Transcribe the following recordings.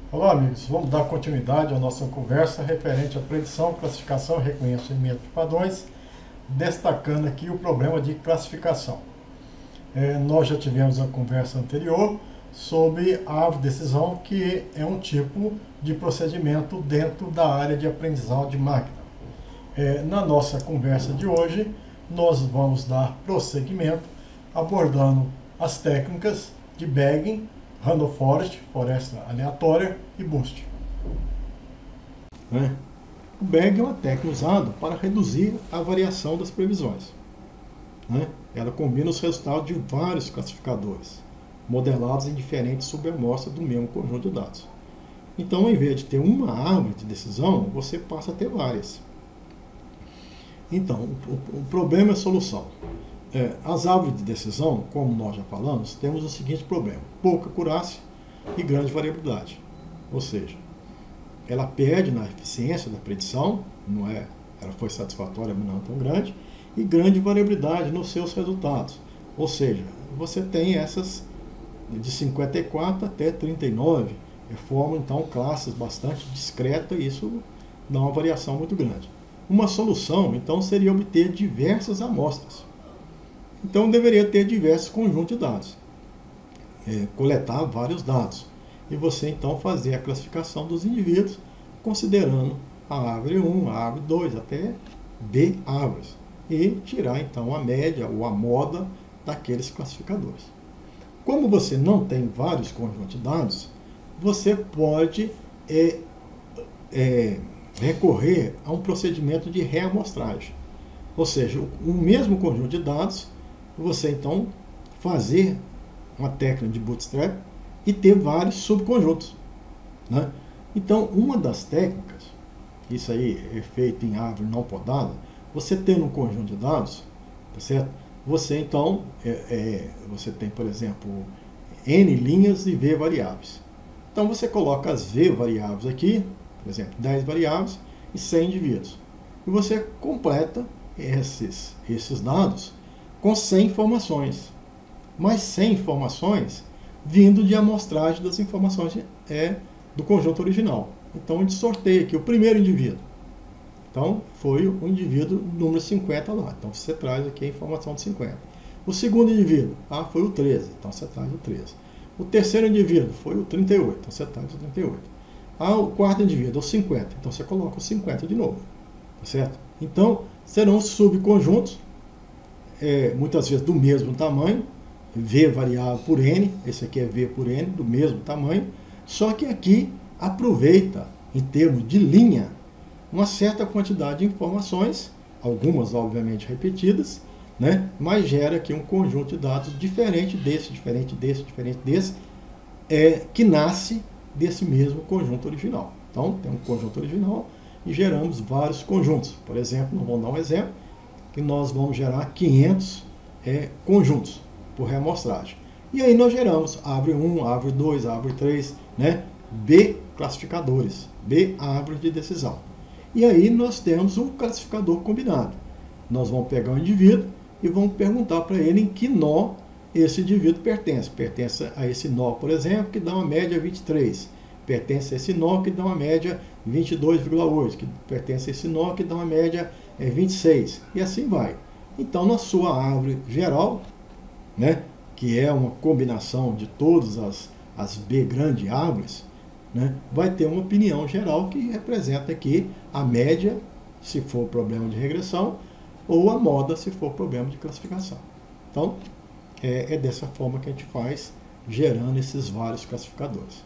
Olá, amigos. Vamos dar continuidade à nossa conversa referente à predição, classificação e reconhecimento de padrões, destacando aqui o problema de classificação. Nós já tivemos a conversa anterior sobre a árvore de decisão, que é um tipo de procedimento dentro da área de aprendizado de máquina. Na nossa conversa de hoje, nós vamos dar prosseguimento abordando as técnicas de Bagging, Random Forest, floresta aleatória, e Boost. O Bagging é uma técnica usada para reduzir a variação das previsões. Ela combina os resultados de vários classificadores, modelados em diferentes subamostras do mesmo conjunto de dados. Então, em vez de ter uma árvore de decisão, você passa a ter várias. Então, o problema é a solução. As árvores de decisão, como nós já falamos, temos o seguinte problema: pouca acurácia e grande variabilidade. Ou seja, ela perde na eficiência da predição, ela foi satisfatória, mas não tão grande, e grande variabilidade nos seus resultados. Ou seja, você tem essas de 54 até 39, formam então classes bastante discretas, e isso dá uma variação muito grande. Uma solução, então, seria obter diversas amostras. Então, deveria ter diversos conjuntos de dados, coletar vários dados, e você, então, fazer a classificação dos indivíduos, considerando a árvore 1, a árvore 2, até B árvores, e tirar, então, a média ou a moda daqueles classificadores. Como você não tem vários conjuntos de dados, você pode recorrer a um procedimento de reamostragem. Ou seja, o mesmo conjunto de dados, você então fazer uma técnica de bootstrap e ter vários subconjuntos. Então, uma das técnicas, isso aí é feito em árvore não podada, você tendo um conjunto de dados, tá certo? Você então, você tem, por exemplo, N linhas e V variáveis. Então, você coloca as V variáveis aqui, por exemplo, 10 variáveis e 100 indivíduos. E você completa esses dados com 100 informações. Mais 100 informações vindo de amostragem das informações do conjunto original. Então, a gente sorteia aqui o primeiro indivíduo. Então, foi o indivíduo número 50 lá. Então, você traz aqui a informação de 50. O segundo indivíduo, foi o 13. Então, você traz o 13. O terceiro indivíduo foi o 38. Então, você traz o 38. O quarto indivíduo, o 50. Então, você coloca o 50 de novo. Tá certo? Então, serão subconjuntos, muitas vezes do mesmo tamanho, V variável por N, esse aqui é V por N, do mesmo tamanho, só que aqui aproveita, em termos de linha, uma certa quantidade de informações, algumas obviamente repetidas, mas gera aqui um conjunto de dados diferente desse, que nasce desse mesmo conjunto original. Então, tem um conjunto original e geramos vários conjuntos. Por exemplo, vamos dar um exemplo, que nós vamos gerar 500 conjuntos por reamostragem. E aí nós geramos árvore 1, árvore 2, árvore 3, B classificadores, B árvore de decisão. E aí nós temos um classificador combinado. Nós vamos pegar um indivíduo e vamos perguntar para ele em que nó esse indivíduo pertence. Pertence a esse nó, por exemplo, que dá uma média 23. Pertence a esse nó que dá uma média 22,8. Que pertence a esse nó que dá uma média 26. E assim vai. Então, na sua árvore geral, que é uma combinação de todas as B grandes árvores, vai ter uma opinião geral que representa aqui a média, se for problema de regressão, ou a moda, se for problema de classificação. Então, é dessa forma que a gente faz, gerando esses vários classificadores.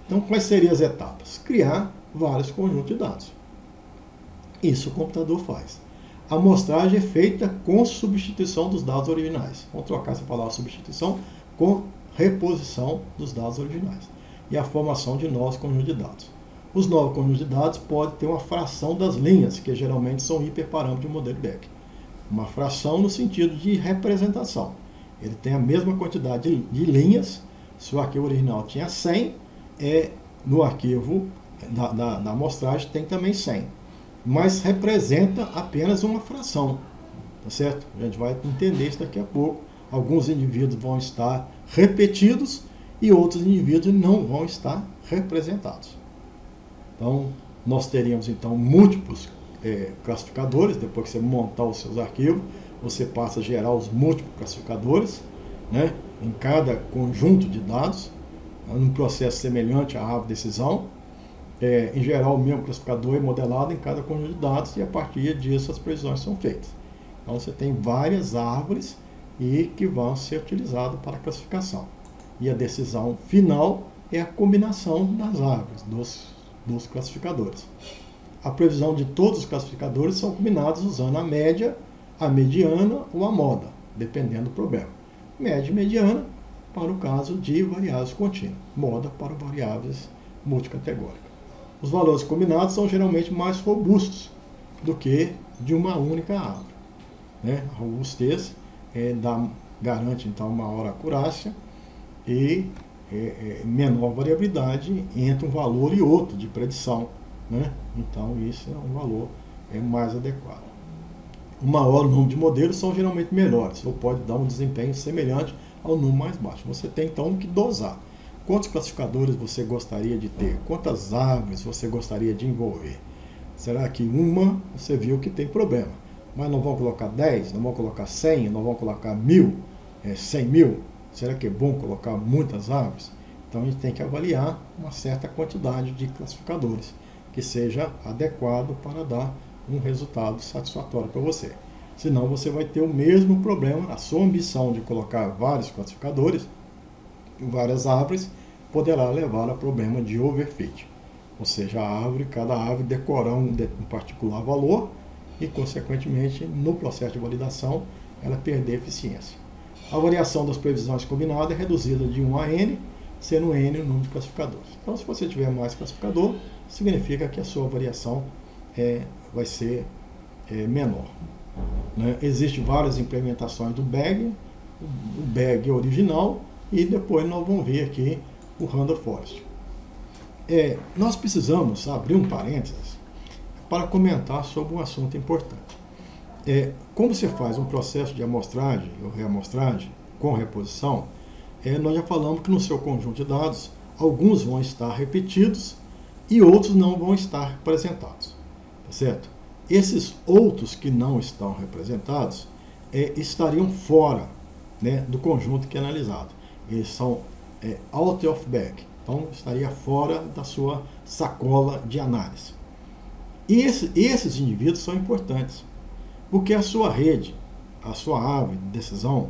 Então, quais seriam as etapas? Criar vários conjuntos de dados. Isso o computador faz. A amostragem é feita com substituição dos dados originais. Vamos trocar essa palavra substituição com reposição dos dados originais. E a formação de novos conjuntos de dados. Os novos conjuntos de dados podem ter uma fração das linhas, que geralmente são hiperparâmetros de modelo Beck. Uma fração no sentido de representação. Ele tem a mesma quantidade de linhas. Se o arquivo original tinha 100, no arquivo da amostragem tem também 100. Mas representa apenas uma fração. Tá certo? A gente vai entender isso daqui a pouco. Alguns indivíduos vão estar repetidos e outros indivíduos não vão estar representados. Então, nós teríamos então múltiplos classificadores. Depois que você montar os seus arquivos, você passa a gerar os múltiplos classificadores, né, em cada conjunto de dados, num processo semelhante à árvore de decisão. Em geral, o mesmo classificador é modelado em cada conjunto de dados e a partir disso as previsões são feitas. Então você tem várias árvores e que vão ser utilizadas para a classificação. E a decisão final é a combinação das árvores, dos classificadores. A previsão de todos os classificadores são combinados usando a média, a mediana ou a moda, dependendo do problema. Média e mediana para o caso de variáveis contínuas, moda para variáveis multicategóricas. Os valores combinados são geralmente mais robustos do que de uma única árvore, né? A robustez garante então maior acurácia e menor variabilidade entre um valor e outro de predição, né? Então isso é um valor mais adequado. O maior número de modelos são geralmente melhores, ou pode dar um desempenho semelhante ao número mais baixo. Você tem então que dosar. Quantos classificadores você gostaria de ter? Quantas árvores você gostaria de envolver? Será que uma você viu que tem problema? Mas não vão colocar 10, não vão colocar 100, não vão colocar 1000, 100 mil? Será que é bom colocar muitas árvores? Então a gente tem que avaliar uma certa quantidade de classificadores que seja adequado para dar um resultado satisfatório para você. Senão você vai ter o mesmo problema. A sua ambição de colocar vários classificadores, várias árvores, poderá levar a problema de overfit. Ou seja, cada árvore decorar um particular valor e, consequentemente, no processo de validação, ela perder eficiência. A variação das previsões combinadas é reduzida de 1 a n, sendo n o número de classificadores. Então, se você tiver mais classificador, significa que a sua variação vai ser menor. Né? Existem várias implementações do BAG, o BAG original, e depois nós vamos ver aqui o Randall Forest. Nós precisamos abrir um parênteses para comentar sobre um assunto importante. Como você faz um processo de amostragem ou reamostragem com reposição, nós já falamos que no seu conjunto de dados, alguns vão estar repetidos e outros não vão estar representados. Tá certo? Esses outros que não estão representados estariam fora, né, do conjunto que é analisado. Eles são out of bag, então estaria fora da sua sacola de análise. E esses indivíduos são importantes, porque a sua rede, a sua árvore de decisão,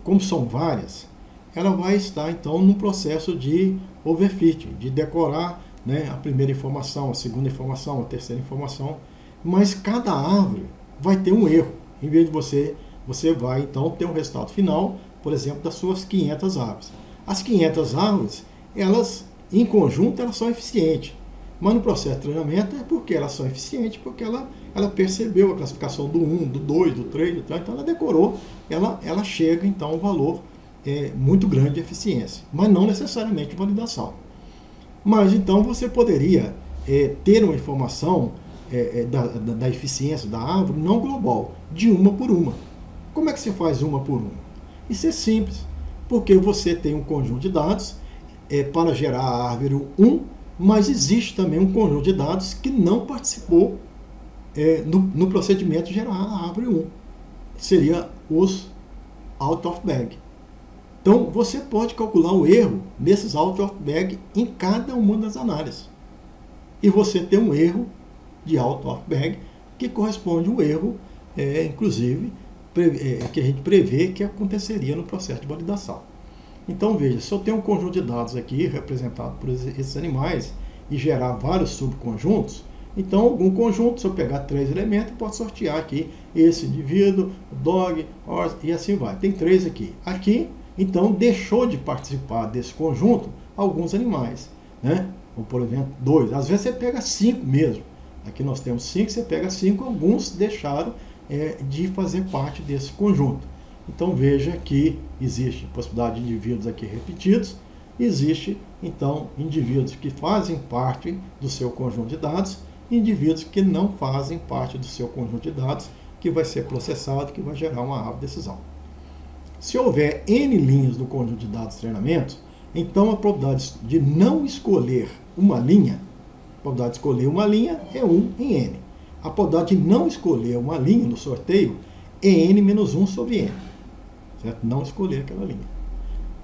como são várias, ela vai estar então no processo de overfit, de decorar, né, a primeira informação, a segunda informação, a terceira informação, mas cada árvore vai ter um erro. Em vez de você vai então ter um resultado final, por exemplo, das suas 500 árvores. As 500 árvores, elas em conjunto elas são eficientes, mas no processo de treinamento é porque elas são eficientes, porque ela percebeu a classificação do 1, do 2, do 3, do 3, então ela decorou, ela chega então a um valor muito grande de eficiência, mas não necessariamente de validação. Mas então você poderia ter uma informação da eficiência da árvore não global, de uma por uma. Como é que se faz uma por uma? Isso é simples, porque você tem um conjunto de dados para gerar a árvore 1, mas existe também um conjunto de dados que não participou no procedimento de gerar a árvore 1. Seria os out of bag. Então, você pode calcular o erro nesses out of bag em cada uma das análises. E você tem um erro de out of bag que corresponde ao erro, inclusive, que a gente prevê que aconteceria no processo de validação. Então, veja, se eu tenho um conjunto de dados aqui representado por esses animais e gerar vários subconjuntos, então algum conjunto, se eu pegar 3 elementos, eu posso sortear aqui esse indivíduo, dog, horse, e assim vai. Tem 3 aqui. Aqui, então, deixou de participar desse conjunto alguns animais, né? Ou, por exemplo, 2. Às vezes você pega 5 mesmo. Aqui nós temos 5, você pega 5, alguns deixaram de fazer parte desse conjunto. Então veja que existe possibilidade de indivíduos aqui repetidos, existe então indivíduos que fazem parte do seu conjunto de dados e indivíduos que não fazem parte do seu conjunto de dados, que vai ser processado, que vai gerar uma árvore de decisão. Se houver N linhas do conjunto de dados de treinamento, Então a probabilidade de não escolher uma linha, a probabilidade de escolher uma linha é 1 em n. A probabilidade de não escolher uma linha no sorteio é n menos 1 sobre n. Certo? Não escolher aquela linha.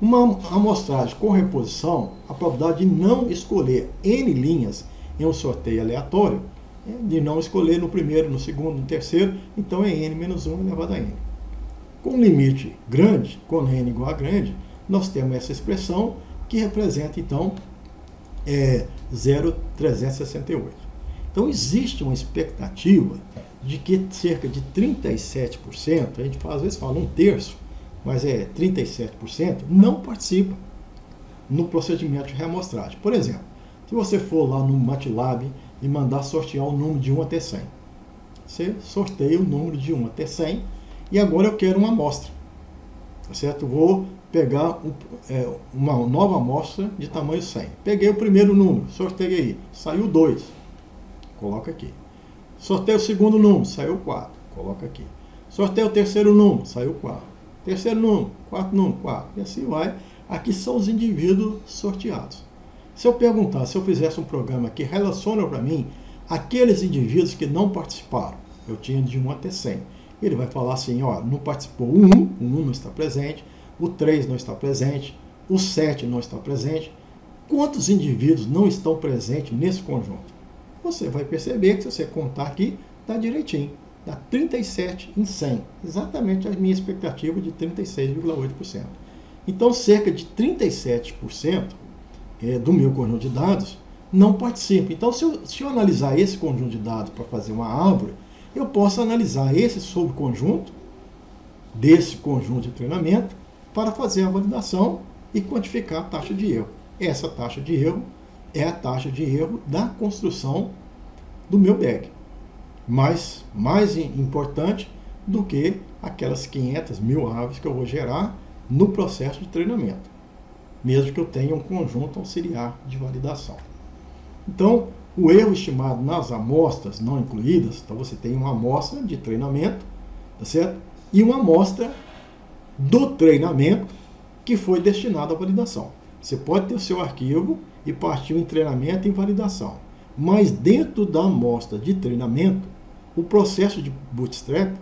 Uma amostragem com reposição, a probabilidade de não escolher n linhas em um sorteio aleatório, de não escolher no primeiro, no segundo, no terceiro, então é n menos 1 elevado a n. Com limite grande, com n igual a grande, nós temos essa expressão que representa, então, 0,368. Então, existe uma expectativa de que cerca de 37%, a gente às vezes fala 1/3, mas 37%, não participa no procedimento de reamostragem. Por exemplo, se você for lá no MATLAB e mandar sortear o número de 1 até 100, você sorteia o número de 1 até 100 e agora eu quero uma amostra, tá certo? Vou pegar uma nova amostra de tamanho 100. Peguei o primeiro número, sorteio aí, saiu 2, coloca aqui. Sorteio o segundo número, saiu 4, coloca aqui. Sorteio o terceiro número, saiu 4. Terceiro número, quarto número, 4. E assim vai. Aqui são os indivíduos sorteados. Se eu perguntar, se eu fizesse um programa que relaciona para mim aqueles indivíduos que não participaram, eu tinha de 1 até 100. Ele vai falar assim, ó, não participou o 1 não está presente, o 3 não está presente, o 7 não está presente. Quantos indivíduos não estão presentes nesse conjunto? Você vai perceber que se você contar aqui, está direitinho. Dá 37 em 100. Exatamente a minha expectativa de 36,8%. Então, cerca de 37% do meu conjunto de dados não participa. Então, se eu analisar esse conjunto de dados para fazer uma árvore, eu posso analisar esse subconjunto desse conjunto de treinamento para fazer a validação e quantificar a taxa de erro. Essa taxa de erro é a taxa de erro da construção do meu bag. Mas mais importante do que aquelas 500 mil árvores que eu vou gerar no processo de treinamento, mesmo que eu tenha um conjunto auxiliar de validação. Então, o erro estimado nas amostras não incluídas, então você tem uma amostra de treinamento, tá certo? E uma amostra do treinamento que foi destinada à validação. Você pode ter o seu arquivo e partir em treinamento e validação. Mas dentro da amostra de treinamento, o processo de Bootstrap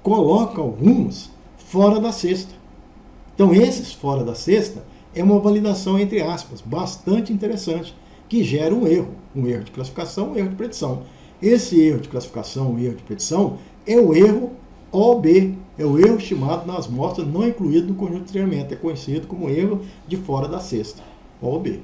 coloca alguns fora da cesta. Então, esses fora da cesta é uma validação, entre aspas, bastante interessante, que gera um erro de classificação, um erro de predição. Esse erro de classificação, um erro de predição, é o erro OB, é o erro estimado nas amostras não incluído no conjunto de treinamento, é conhecido como erro de fora da cesta, OB.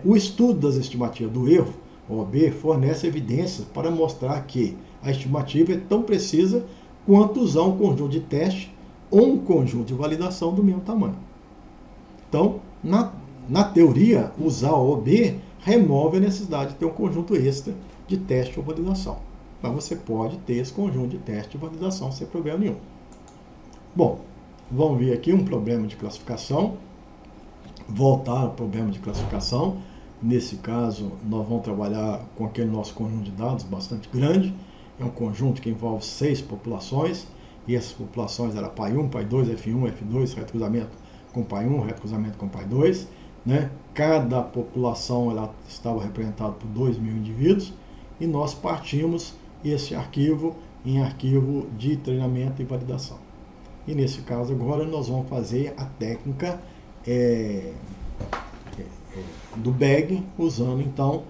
O estudo das estimativas do erro, OB, fornece evidências para mostrar que a estimativa é tão precisa quanto usar um conjunto de teste ou um conjunto de validação do mesmo tamanho. Então, na teoria, usar o OB remove a necessidade de ter um conjunto extra de teste ou validação. Mas você pode ter esse conjunto de teste e validação sem problema nenhum. Bom, vamos ver aqui um problema de classificação. Voltar ao problema de classificação. Nesse caso, nós vamos trabalhar com aquele nosso conjunto de dados bastante grande. É um conjunto que envolve 6 populações. E essas populações eram pai 1, pai 2, F1, F2, retrocruzamento com pai 1, retrocruzamento com pai 2. Né? Cada população ela estava representada por 2.000 indivíduos. E nós partimos esse arquivo em arquivo de treinamento e validação. E nesse caso agora nós vamos fazer a técnica do bag, usando então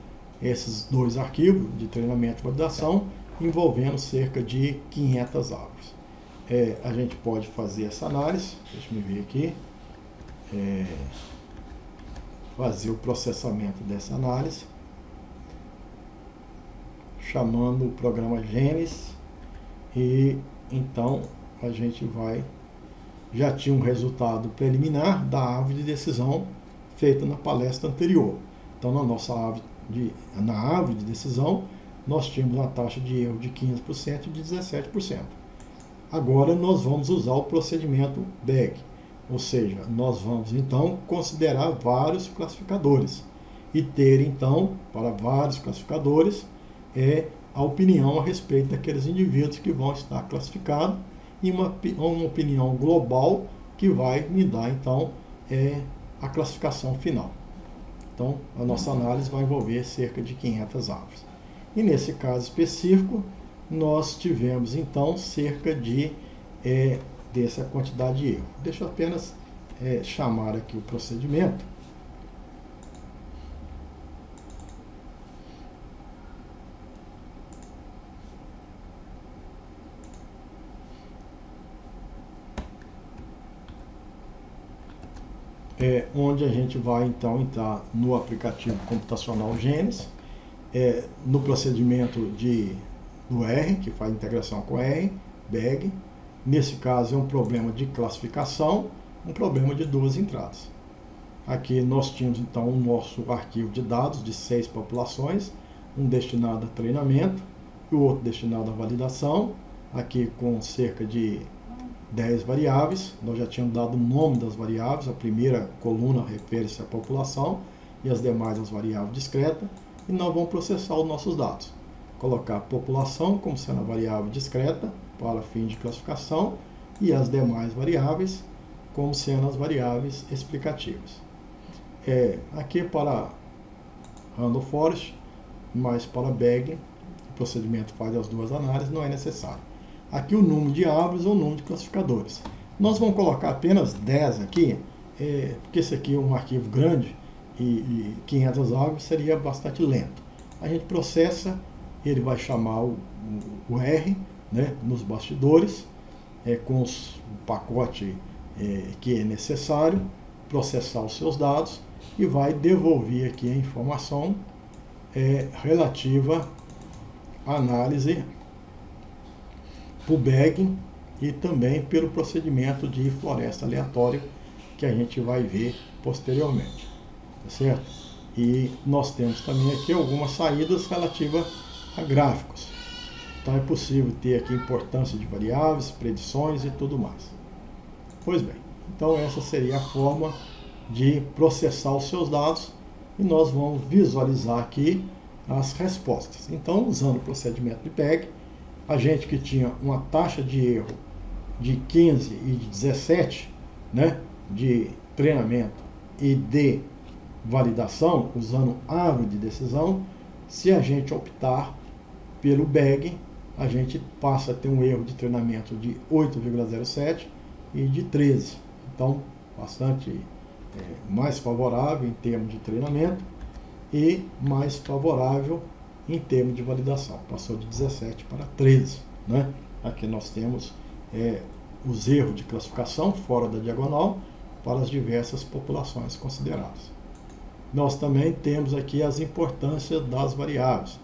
esses 2 arquivos de treinamento e validação, envolvendo cerca de 500 árvores. A gente pode fazer essa análise, deixa eu ver aqui, fazer o processamento dessa análise, chamando o programa Genes, e então a gente já tinha um resultado preliminar da árvore de decisão feita na palestra anterior. Então, na árvore de decisão, nós tínhamos uma taxa de erro de 15% e de 17%. Agora, nós vamos usar o procedimento bag, ou seja, nós vamos, então, considerar vários classificadores e ter, então, para vários classificadores, a opinião a respeito daqueles indivíduos que vão estar classificados e uma opinião global que vai me dar, então, a classificação final. Então, a nossa análise vai envolver cerca de 500 árvores. E nesse caso específico, nós tivemos então cerca de dessa quantidade de erro. Deixa eu apenas chamar aqui o procedimento. Onde a gente vai então entrar no aplicativo computacional Gênesis, no procedimento do R, que faz integração com R, BAG. Nesse caso é um problema de classificação, um problema de 2 entradas. Aqui nós tínhamos então o nosso arquivo de dados de 6 populações, um destinado a treinamento e o outro destinado à validação, aqui com cerca de 10 variáveis. Nós já tínhamos dado o nome das variáveis, a primeira coluna refere-se à população e as demais às variáveis discretas, e nós vamos processar os nossos dados. Colocar a população como sendo a variável discreta para fim de classificação e as demais variáveis como sendo as variáveis explicativas. Aqui para Random Forest, mas para BAG, o procedimento faz as 2 análises, não é necessário. Aqui o número de árvores ou o número de classificadores. Nós vamos colocar apenas 10 aqui, porque esse aqui é um arquivo grande e 500 árvores seria bastante lento. A gente processa, ele vai chamar o R, né, nos bastidores, com o pacote que é necessário, processar os seus dados e vai devolver aqui a informação relativa à análise para o BAG e também pelo procedimento de floresta aleatória que a gente vai ver posteriormente, tá certo? E nós temos também aqui algumas saídas relativas a gráficos. Então é possível ter aqui importância de variáveis, predições e tudo mais. Pois bem, então essa seria a forma de processar os seus dados e nós vamos visualizar aqui as respostas. Então, usando o procedimento de BAG, a gente que tinha uma taxa de erro de 15 e de 17, né, de treinamento e de validação, usando árvore de decisão, se a gente optar pelo BAG, a gente passa a ter um erro de treinamento de 8,07 e de 13. Então, bastante mais favorável em termos de treinamento e mais favorável em termos de validação. Passou de 17 para 13. Né? Aqui nós temos os erros de classificação fora da diagonal para as diversas populações consideradas. Nós também temos aqui as importâncias das variáveis.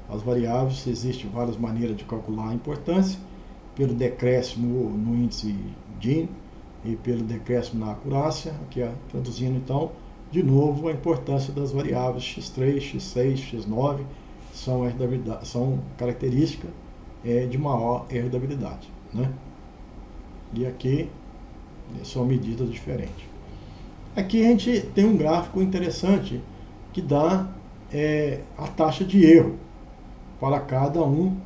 As variáveis, existem várias maneiras de calcular a importância, pelo decréscimo no índice Gini e pelo decréscimo na acurácia, aqui traduzindo então, de novo, a importância das variáveis x3, x6, x9, são características de maior heredabilidade. Né? E aqui são medidas diferentes. Aqui a gente tem um gráfico interessante que dá a taxa de erro para cada um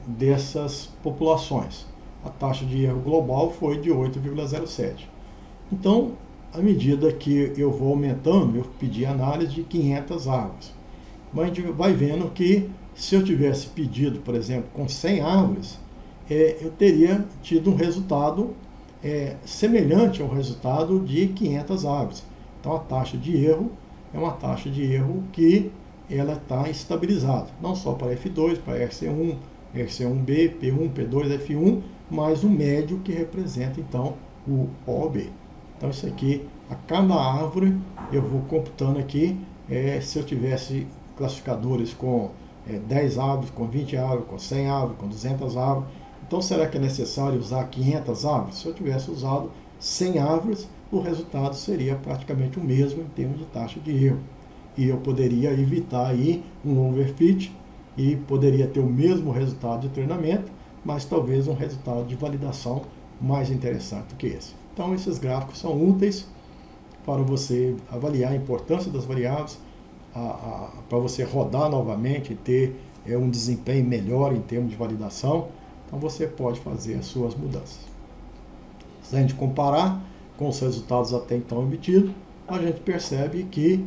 dessas populações. A taxa de erro global foi de 8,07. Então, à medida que eu vou aumentando, eu pedi análise de 500 árvores. Mas a gente vai vendo que se eu tivesse pedido, por exemplo, com 100 árvores, eu teria tido um resultado semelhante ao resultado de 500 árvores. Então, a taxa de erro é uma taxa de erro que ela está estabilizada, não só para F2, para RC1, RC1B, P1, P2, F1, mas o médio que representa, então, o OB. Então, isso aqui, a cada árvore, eu vou computando aqui, se eu tivesse classificadores com 10 árvores, com 20 árvores, com 100 árvores, com 200 árvores, então será que é necessário usar 500 árvores? Se eu tivesse usado 100 árvores, o resultado seria praticamente o mesmo em termos de taxa de erro. E eu poderia evitar aí um overfit e poderia ter o mesmo resultado de treinamento, mas talvez um resultado de validação mais interessante do que esse. Então, esses gráficos são úteis para você avaliar a importância das variáveis, para você rodar novamente e ter um desempenho melhor em termos de validação. Então, você pode fazer as suas mudanças. Se a gente comparar com os resultados até então obtidos, a gente percebe que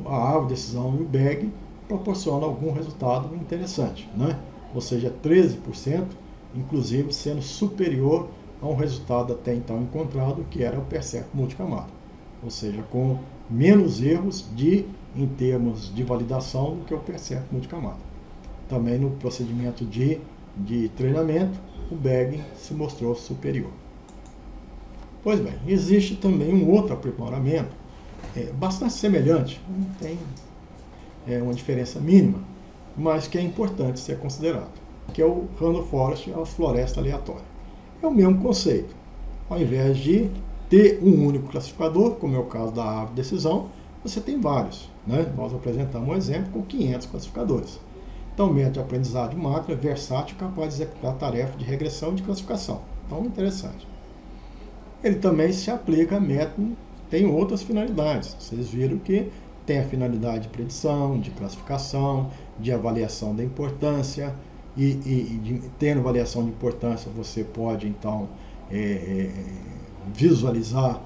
a árvore de decisão e o BEG proporcionam algum resultado interessante, né? Ou seja, 13%, inclusive sendo superior a um resultado até então encontrado, que era o Percep multicamada. Ou seja, com menos erros em termos de validação do que o Percep multicamada. Também no procedimento de treinamento, o BEG se mostrou superior. Pois bem, existe também um outro aprimoramento, bastante semelhante, não tem uma diferença mínima, mas que é importante ser considerado, que é o Random Forest, a floresta aleatória. É o mesmo conceito. Ao invés de ter um único classificador, como é o caso da árvore de decisão, você tem vários, né? Nós apresentamos um exemplo com 500 classificadores. Então, método de aprendizado de máquina versátil, capaz de executar tarefas de regressão e de classificação. Então, interessante. Ele também se aplica a método, tem outras finalidades. Vocês viram que tem a finalidade de predição, de classificação, de avaliação da importância, tendo avaliação de importância, você pode, então, visualizar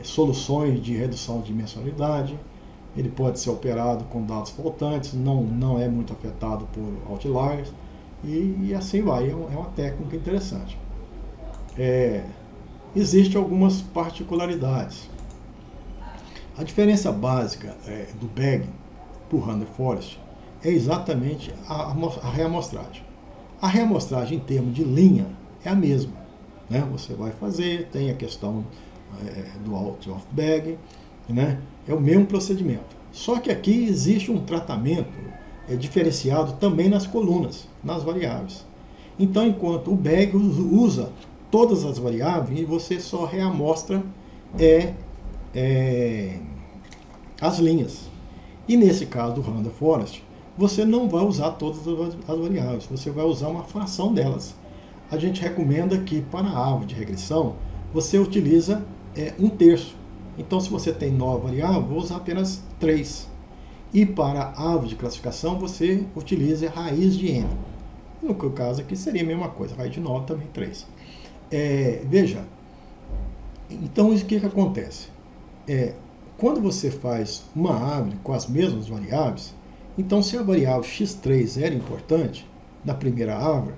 soluções de redução de dimensionalidade. Ele pode ser operado com dados faltantes, não é muito afetado por outliers, e assim vai. É uma técnica interessante. Existem algumas particularidades. A diferença básica do BEG para o Random Forest é exatamente a reamostragem. A reamostragem em termos de linha é a mesma, né? Você vai fazer, tem a questão do out of BEG, né? É o mesmo procedimento. Só que aqui existe um tratamento diferenciado também nas colunas, nas variáveis. Então, enquanto o BEG usa todas as variáveis e você só reamostra as linhas. E nesse caso do Random Forest, você não vai usar todas as variáveis, você vai usar uma fração delas. A gente recomenda que para a árvore de regressão, você utiliza 1/3. Então, se você tem 9 variáveis, vou usar apenas 3. E para a árvore de classificação, você utiliza raiz de n. No caso aqui seria a mesma coisa, raiz de 9 também 3. Veja, então o que acontece? Quando você faz uma árvore com as mesmas variáveis, então se a variável x3 era importante na primeira árvore,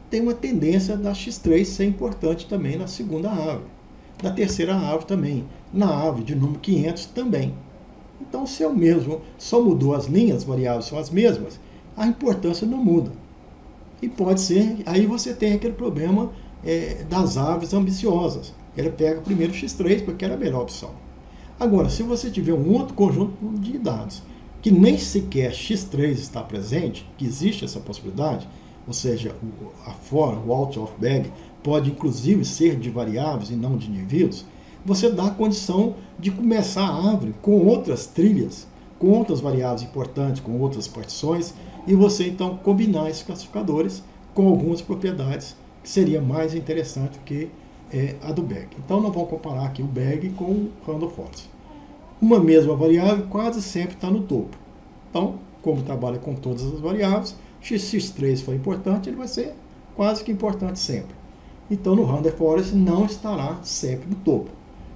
tem uma tendência da x3 ser importante também na segunda árvore, na terceira árvore também, na árvore de número 500 também. Então, se é o mesmo, só mudou as linhas, as variáveis são as mesmas, a importância não muda. E pode ser, aí você tem aquele problema das árvores ambiciosas. Ela pega primeiro x3 porque era a melhor opção. Agora, se você tiver um outro conjunto de dados que nem sequer x3 está presente, que existe essa possibilidade, ou seja, o out of BEG pode inclusive ser de variáveis e não de indivíduos, você dá a condição de começar a árvore com outras trilhas, com outras variáveis importantes, com outras partições, e você então combinar esses classificadores com algumas propriedades que seria mais interessante que a do BEG. Então nós vamos comparar aqui o BEG com o Random Forest. Uma mesma variável quase sempre está no topo. Então, como trabalha com todas as variáveis, x3 foi importante, ele vai ser quase que importante sempre. Então no Random Forest não estará sempre no topo.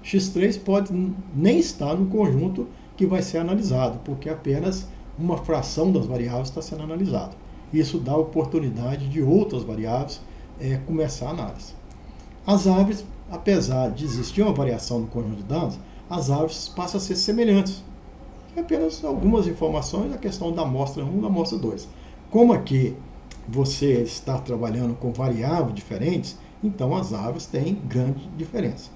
x3 pode nem estar no conjunto que vai ser analisado, porque apenas uma fração das variáveis está sendo analisada. Isso dá oportunidade de outras variáveis começar a análise. As árvores, apesar de existir uma variação no conjunto de dados, as árvores passam a ser semelhantes. É apenas algumas informações da questão da amostra 1 e da amostra 2. Como aqui você está trabalhando com variáveis diferentes, então as árvores têm grande diferença.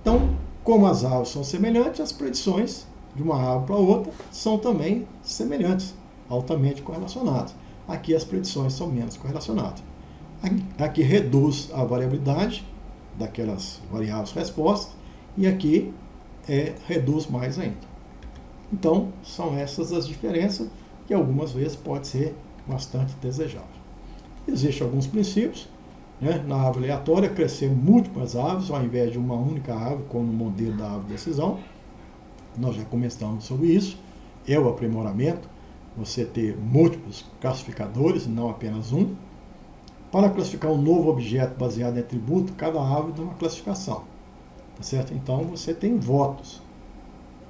Então, como as árvores são semelhantes, as predições de uma árvore para outra são também semelhantes, altamente correlacionadas. Aqui as predições são menos correlacionadas. Aqui reduz a variabilidade daquelas variáveis respostas e aqui reduz mais ainda. Então, são essas as diferenças que algumas vezes pode ser bastante desejável. Existem alguns princípios, né? Na árvore aleatória, crescer múltiplas árvores ao invés de uma única árvore, como no modelo da árvore de decisão. Nós já comentamos sobre isso. É o aprimoramento, você ter múltiplos classificadores, não apenas um. Para classificar um novo objeto baseado em atributo, cada árvore dá uma classificação. Tá certo? Então, você tem votos.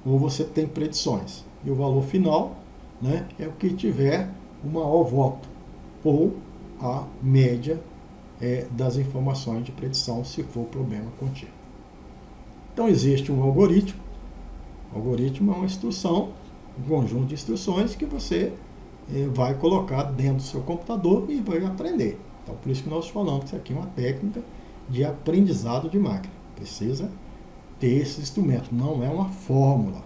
ou você tem predições. E o valor final, né, é o que tiver o maior voto, ou a média das informações de predição, se for problema contínuo. Então existe um algoritmo. O algoritmo é uma instrução, um conjunto de instruções que você vai colocar dentro do seu computador e vai aprender. Então por isso que nós falamos que isso aqui é uma técnica de aprendizado de máquina. Precisa ter esse instrumento, não é uma fórmula.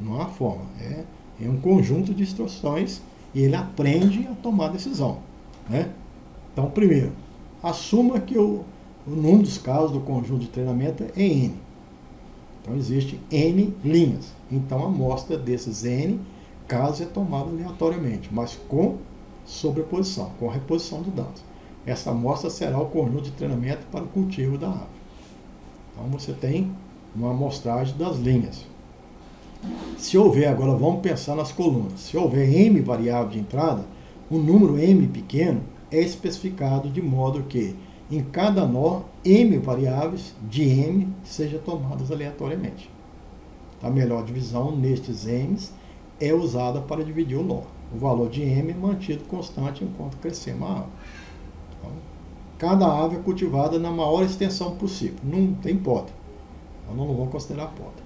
Não é uma fórmula, é um conjunto de instruções e ele aprende a tomar decisão, né? Então, primeiro, assuma que o número dos casos do conjunto de treinamento é N. Então, existe N linhas. Então, a amostra desses N casos é tomada aleatoriamente, mas com sobreposição, com reposição de dados. Essa amostra será o conjunto de treinamento para o cultivo da ave. Então, você tem uma amostragem das linhas. Se houver, agora vamos pensar nas colunas, se houver M variável de entrada, o número M pequeno é especificado de modo que em cada nó, M variáveis de M sejam tomadas aleatoriamente. A melhor divisão nestes M's é usada para dividir o nó. O valor de M é mantido constante enquanto crescemos a ave. Então, cada ave é cultivada na maior extensão possível. Não tem poda. Então não vamos considerar poda.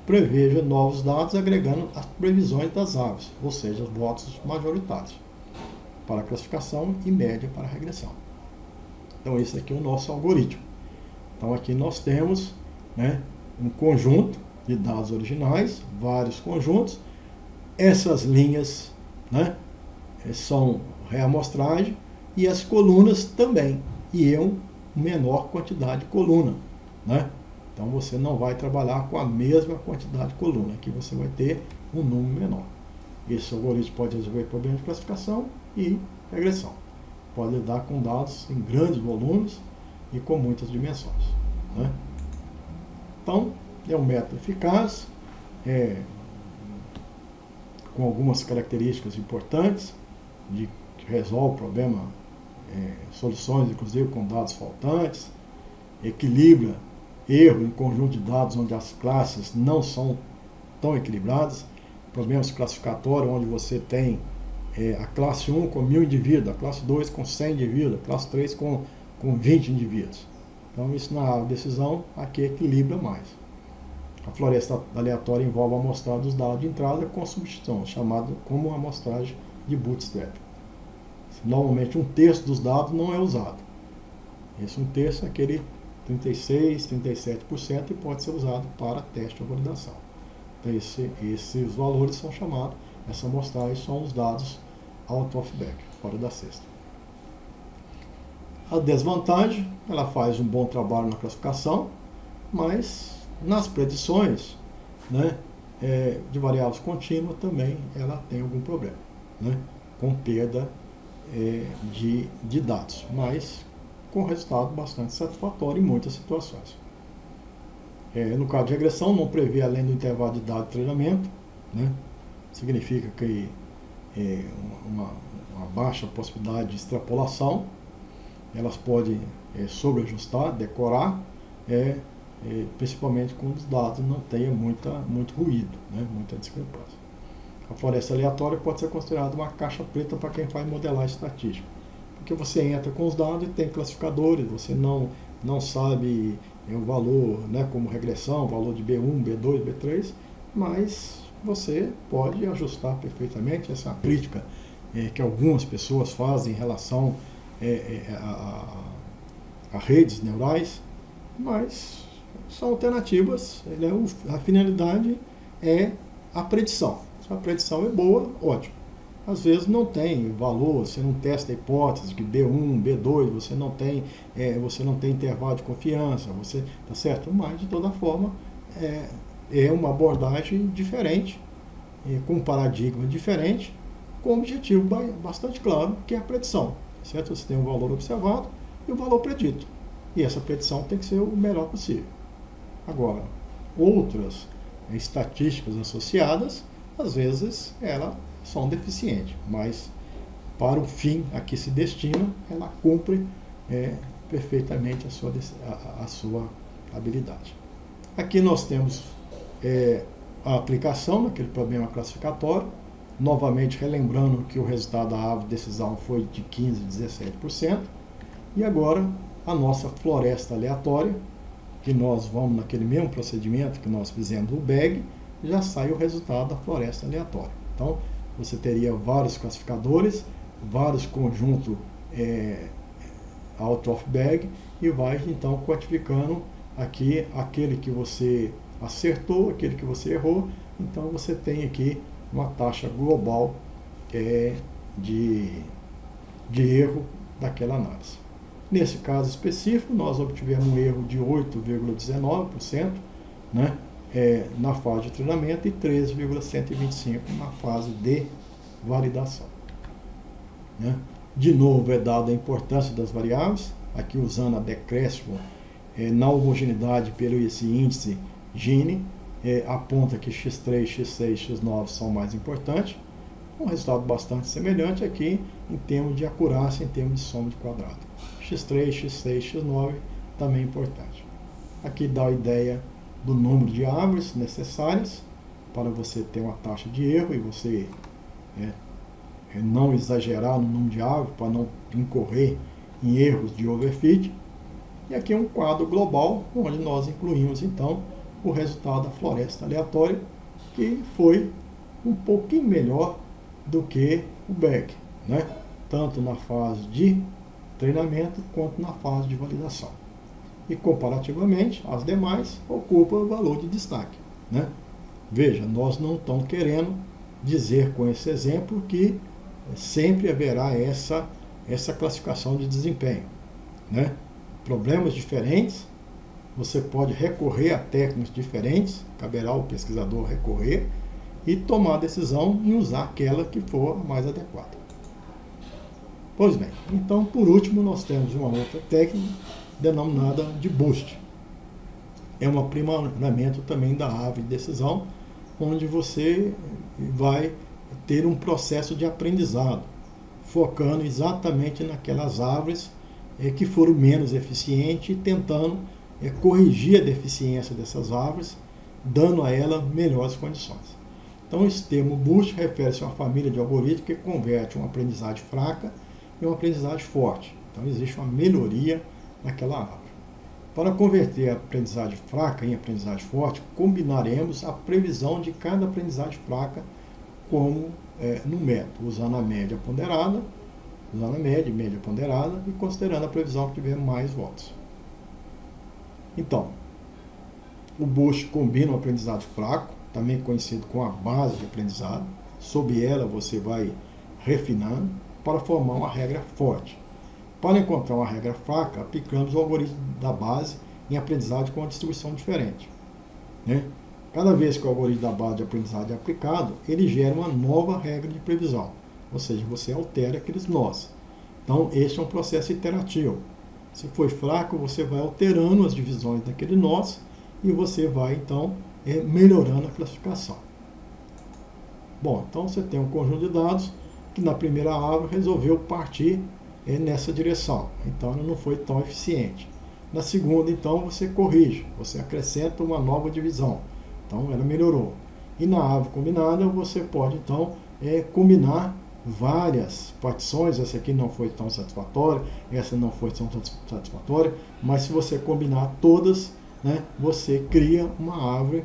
Preveja novos dados agregando as previsões das aves, ou seja, os votos majoritários, para a classificação e média para a regressão. Então esse aqui é o nosso algoritmo. Então aqui nós temos, né, um conjunto de dados originais, vários conjuntos. Essas linhas, né, são reamostragem e as colunas também. E é uma menor quantidade de coluna, né? Então você não vai trabalhar com a mesma quantidade de coluna. Aqui você vai ter um número menor. Esse algoritmo pode resolver problemas de classificação e regressão. Pode lidar com dados em grandes volumes e com muitas dimensões, né? Então, é um método eficaz, com algumas características importantes, que resolve o problema, soluções inclusive com dados faltantes, equilibra erro em conjunto de dados onde as classes não são tão equilibradas, problemas classificatórios onde você tem a classe 1 com 1000 indivíduos, a classe 2 com 100 indivíduos, a classe 3 com 20 indivíduos. Então isso na decisão aqui equilibra mais. A floresta aleatória envolve a amostragem dos dados de entrada com substituição, chamado como amostragem de bootstrap. Normalmente um terço dos dados não é usado. Esse um terço é aquele 36%, 37% e pode ser usado para teste ou validação. Então esses valores são chamados, essa amostragem são os dados out of bag, fora da cesta. A desvantagem, ela faz um bom trabalho na classificação, mas nas predições, né, de variáveis contínuas também ela tem algum problema, né, com perda de dados, mas com resultado bastante satisfatório em muitas situações. No caso de regressão, não prevê além do intervalo de dados de treinamento, né? Significa que uma baixa possibilidade de extrapolação, elas podem sobreajustar, decorar, principalmente quando os dados não tenham muito ruído, né? Muita discrepância. A floresta aleatória pode ser considerada uma caixa preta para quem faz modelagem estatística. Porque você entra com os dados e tem classificadores, você não sabe o valor, né, como regressão, valor de B1, B2, B3, mas você pode ajustar perfeitamente essa crítica que algumas pessoas fazem em relação a redes neurais, mas são alternativas, a finalidade é a predição. Se a predição é boa, ótimo. Às vezes não tem valor, você não testa a hipótese de B1, B2, você não tem intervalo de confiança, tá certo? Mas, de toda forma, é uma abordagem diferente, com um paradigma diferente, com um objetivo bastante claro, que é a predição, certo? Você tem um valor observado e o valor predito. E essa predição tem que ser o melhor possível. Agora, outras estatísticas associadas, às vezes, elas são deficientes, mas para o fim a que se destina, ela cumpre perfeitamente a sua habilidade. Aqui nós temos a aplicação naquele problema classificatório, novamente relembrando que o resultado da árvore de decisão foi de 15% a 17%, e agora a nossa floresta aleatória, que nós vamos naquele mesmo procedimento que nós fizemos no BEG, já sai o resultado da floresta aleatória. Então, você teria vários classificadores, vários conjuntos out of bag, e vai então quantificando aqui aquele que você acertou, aquele que você errou. Então você tem aqui uma taxa global de erro daquela análise. Nesse caso específico, nós obtivemos um erro de 8,19%, né, na fase de treinamento e 13,125% na fase de validação. Né? De novo, é dada a importância das variáveis, aqui usando a decréscimo na homogeneidade pelo esse índice Gini, aponta que x3, x6, x9 são mais importantes, um resultado bastante semelhante aqui em termos de acurácia, em termos de soma de quadrado. x3, x6, x9 também é importante. Aqui dá a ideia do número de árvores necessárias para você ter uma taxa de erro e você não exagerar no número de árvores para não incorrer em erros de overfit. E aqui é um quadro global onde nós incluímos então o resultado da floresta aleatória, que foi um pouquinho melhor do que o BEG, né? Tanto na fase de treinamento quanto na fase de validação. E comparativamente, as demais ocupam o valor de destaque, né? Veja, nós não estamos querendo dizer com esse exemplo que sempre haverá essa classificação de desempenho, né? Problemas diferentes, você pode recorrer a técnicas diferentes, caberá ao pesquisador recorrer e tomar a decisão em usar aquela que for a mais adequada. Pois bem, então por último nós temos uma outra técnica denominada de boost. É um aprimoramento também da árvore de decisão, onde você vai ter um processo de aprendizado, focando exatamente naquelas árvores que foram menos eficientes e tentando corrigir a deficiência dessas árvores, dando a ela melhores condições. Então esse termo boost refere-se a uma família de algoritmos que converte uma aprendizagem fraca em uma aprendizagem forte. Então existe uma melhoria naquela árvore. Para converter a aprendizagem fraca em aprendizagem forte, combinaremos a previsão de cada aprendizagem fraca como no método, usando a média ponderada, usando a média ponderada e considerando a previsão que tiver mais votos. Então, o boost combina o aprendizado fraco, também conhecido como a base de aprendizado. Sob ela você vai refinando para formar uma regra forte. Para encontrar uma regra fraca, aplicamos o algoritmo da base em aprendizagem com uma distribuição diferente, né? Cada vez que o algoritmo da base de aprendizagem é aplicado, ele gera uma nova regra de previsão, ou seja, você altera aqueles nós. Então, este é um processo iterativo. Se for fraco, você vai alterando as divisões daquele nós e você vai, então, melhorando a classificação. Bom, então você tem um conjunto de dados que na primeira árvore resolveu partir nessa direção. Então, ela não foi tão eficiente. Na segunda, então, você corrige, você acrescenta uma nova divisão. Então, ela melhorou. E na árvore combinada, você pode, então, combinar várias partições. Essa aqui não foi tão satisfatória, essa não foi tão satisfatória, mas se você combinar todas, né, você cria uma árvore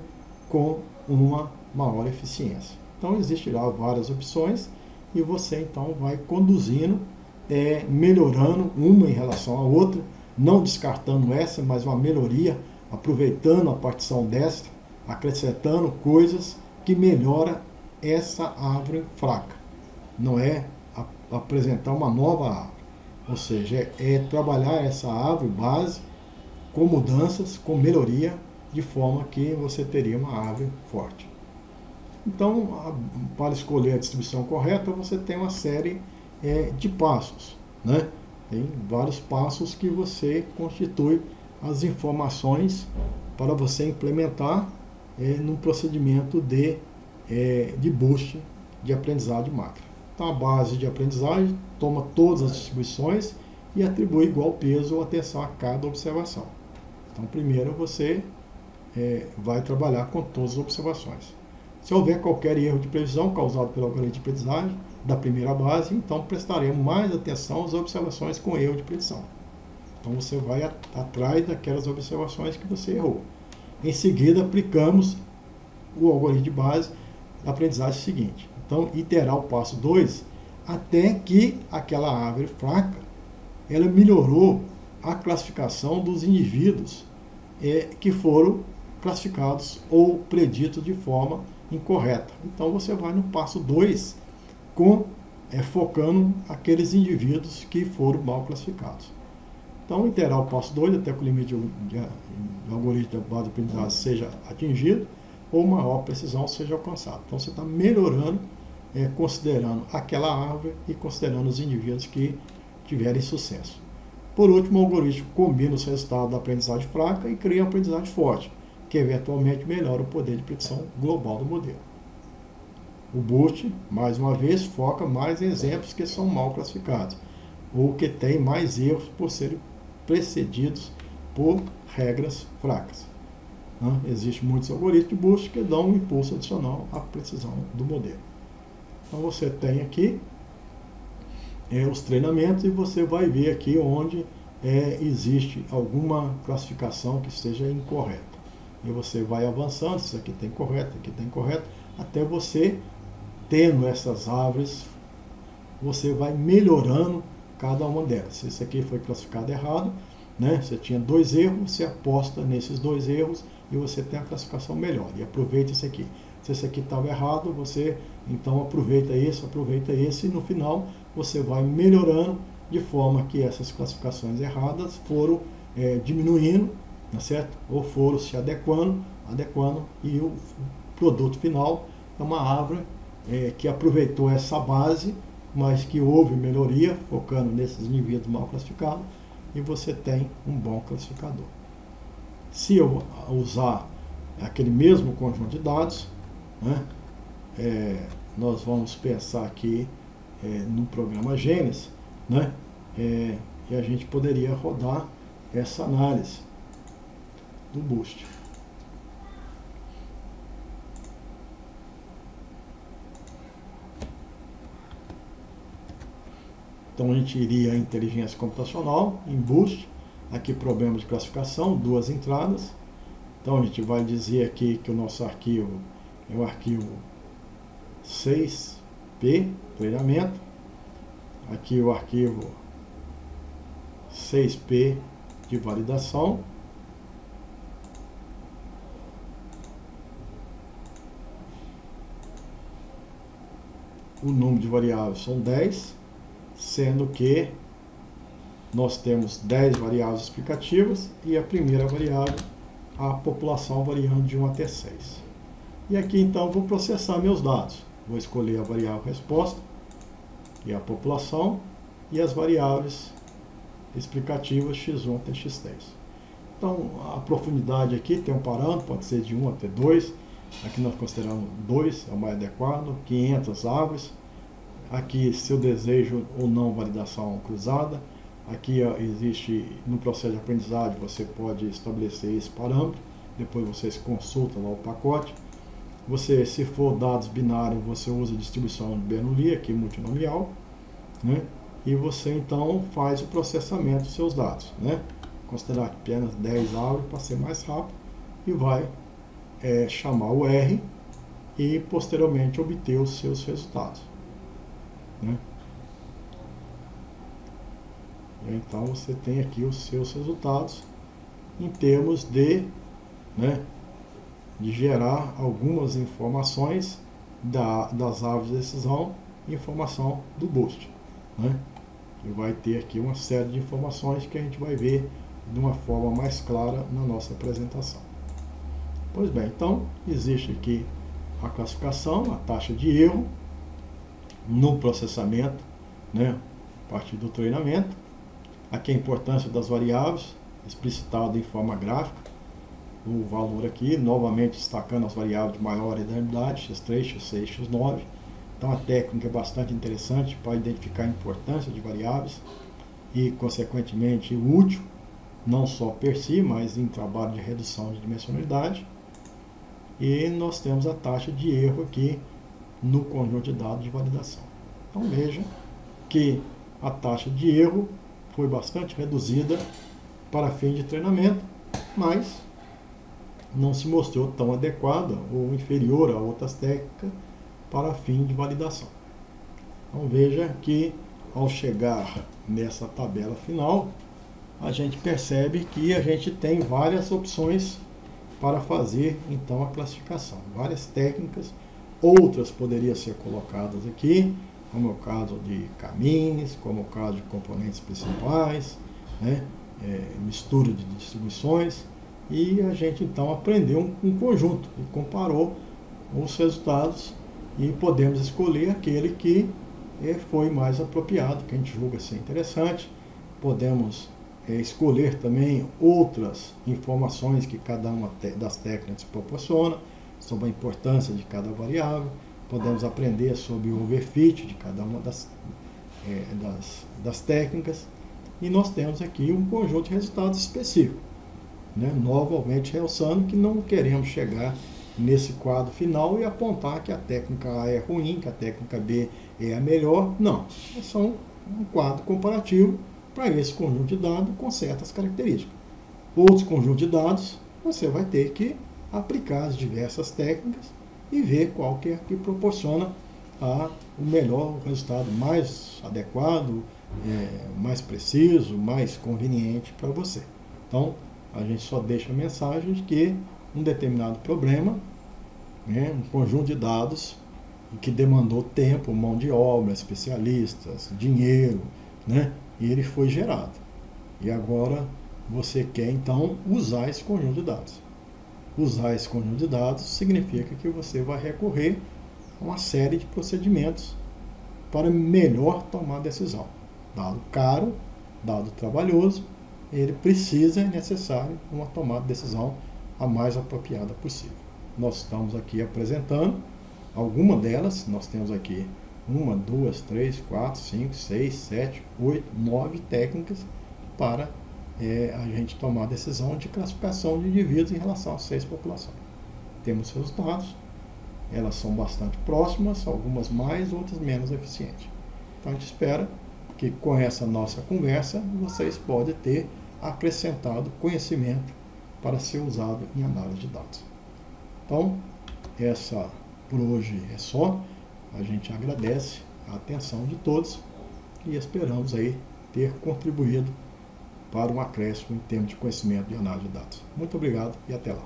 com uma maior eficiência. Então, existirá várias opções e você, então, vai conduzindo, melhorando uma em relação à outra, não descartando essa, mas uma melhoria, aproveitando a partição desta, acrescentando coisas que melhoram essa árvore fraca. Não é apresentar uma nova árvore, ou seja, é trabalhar essa árvore base com mudanças, com melhoria, de forma que você teria uma árvore forte. Então, para escolher a distribuição correta, você tem uma série de passos, né? Tem vários passos que você constitui as informações para você implementar num procedimento de boost de aprendizagem de máquina. Então, a base de aprendizagem toma todas as distribuições e atribui igual peso ou atenção a cada observação. Então, primeiro você vai trabalhar com todas as observações. Se houver qualquer erro de previsão causado pelo algoritmo de aprendizagem da primeira base, então prestaremos mais atenção às observações com erro de predição. Então você vai atrás daquelas observações que você errou. Em seguida, aplicamos o algoritmo de base da aprendizagem seguinte. Então, iterar o passo 2 até que aquela árvore fraca, ela melhorou a classificação dos indivíduos que foram classificados ou preditos de forma incorreta. Então, você vai no passo 2 focando aqueles indivíduos que foram mal classificados. Então, iterar o passo 2 até que o limite de algoritmo da base de aprendizagem seja atingido ou maior precisão seja alcançada. Então, você está melhorando, considerando aquela árvore e considerando os indivíduos que tiverem sucesso. Por último, o algoritmo combina os resultados da aprendizagem fraca e cria uma aprendizagem forte, que eventualmente melhora o poder de predição global do modelo. O Boost, mais uma vez, foca mais em exemplos que são mal classificados, ou que têm mais erros por serem precedidos por regras fracas. Existem muitos algoritmos de Boost que dão um impulso adicional à precisão do modelo. Então você tem aqui os treinamentos e você vai ver aqui onde existe alguma classificação que esteja incorreta. E você vai avançando, isso aqui tem correto, aqui tem correto, até você, tendo essas árvores, você vai melhorando cada uma delas. Se isso aqui foi classificado errado, você tinha 2 erros, você aposta nesses 2 erros e você tem a classificação melhor. E aproveita esse aqui. Se esse aqui estava errado, você então aproveita esse e no final você vai melhorando de forma que essas classificações erradas foram diminuindo, certo? Ou foram se adequando e o produto final é uma árvore que aproveitou essa base, mas que houve melhoria, focando nesses indivíduos mal classificados, e você tem um bom classificador. Se eu usar aquele mesmo conjunto de dados, nós vamos pensar aqui no programa Gênesis, e a gente poderia rodar essa análise do Boost. Então a gente iria em inteligência computacional, em Boost, aqui problema de classificação, 2 entradas. Então a gente vai dizer aqui que o nosso arquivo é o arquivo 6P, treinamento. Aqui o arquivo 6P de validação. O número de variáveis são 10, sendo que nós temos 10 variáveis explicativas e a primeira variável, a população variando de 1 até 6. E aqui então vou processar meus dados. Vou escolher a variável resposta e a população e as variáveis explicativas x1 até x3. Então a profundidade aqui tem um parâmetro, pode ser de 1 até 2. Aqui nós consideramos 2, é o mais adequado, 500 árvores. Aqui se eu desejo ou não validação cruzada. Aqui existe, no processo de aprendizagem, você pode estabelecer esse parâmetro. Depois vocês consultam lá o pacote. Se for dados binários, você usa a distribuição de Bernoulli, aqui multinomial, e você então faz o processamento dos seus dados, considerar apenas 10 árvores para ser mais rápido, e vai chamar o R e posteriormente obter os seus resultados. Então você tem aqui os seus resultados em termos de gerar algumas informações das árvores de decisão e informação do Boost. E vai ter aqui uma série de informações que a gente vai ver de uma forma mais clara na nossa apresentação. Pois bem, então existe aqui a classificação, a taxa de erro no processamento, a partir do treinamento. Aqui a importância das variáveis, explicitado em forma gráfica, o valor aqui, novamente destacando as variáveis de maior identidade, x3, x6, x9. Então a técnica é bastante interessante para identificar a importância de variáveis e, consequentemente, útil, não só per si, mas em trabalho de redução de dimensionalidade. e nós temos a taxa de erro aqui no conjunto de dados de validação. Então veja que a taxa de erro foi bastante reduzida para fim de treinamento, mas não se mostrou tão adequada ou inferior a outras técnicas para fim de validação. Então veja que ao chegar nessa tabela final, a gente percebe que a gente tem várias opções para fazer então a classificação, várias técnicas, outras poderiam ser colocadas aqui, como é o caso de caminhos, como é o caso de componentes principais, né? Mistura de distribuições, e a gente então aprendeu um conjunto e comparou os resultados e podemos escolher aquele que foi mais apropriado, que a gente julga ser interessante. Podemos escolher também outras informações que cada uma das técnicas proporciona, sobre a importância de cada variável. Podemos aprender sobre o overfit de cada uma das técnicas. E nós temos aqui um conjunto de resultados específicos. Né? Novamente realçando que não queremos chegar nesse quadro final e apontar que a técnica A é ruim, que a técnica B é a melhor. Não, é só um quadro comparativo para esse conjunto de dados com certas características. Outros conjuntos de dados, você vai ter que aplicar as diversas técnicas e ver qual que é que proporciona o melhor, o resultado mais adequado, mais preciso, mais conveniente para você. Então, a gente só deixa a mensagem de que um determinado problema, um conjunto de dados que demandou tempo, mão de obra, especialistas, dinheiro, e ele foi gerado. E agora você quer então usar esse conjunto de dados. Usar esse conjunto de dados significa que você vai recorrer a uma série de procedimentos para melhor tomar decisão. Dado caro, dado trabalhoso, ele precisa, é necessário, uma tomada de decisão a mais apropriada possível. Nós estamos aqui apresentando alguma delas. Nós temos aqui 1, 2, 3, 4, 5, 6, 7, 8, 9 técnicas para a gente tomar a decisão de classificação de indivíduos em relação a 6 populações. Temos resultados, elas são bastante próximas, algumas mais, outras menos eficientes. Então a gente espera que com essa nossa conversa vocês podem ter acrescentado conhecimento para ser usado em análise de dados. Então, essa por hoje é só. A gente agradece a atenção de todos e esperamos aí ter contribuído para um acréscimo em termos de conhecimento de análise de dados. Muito obrigado e até lá.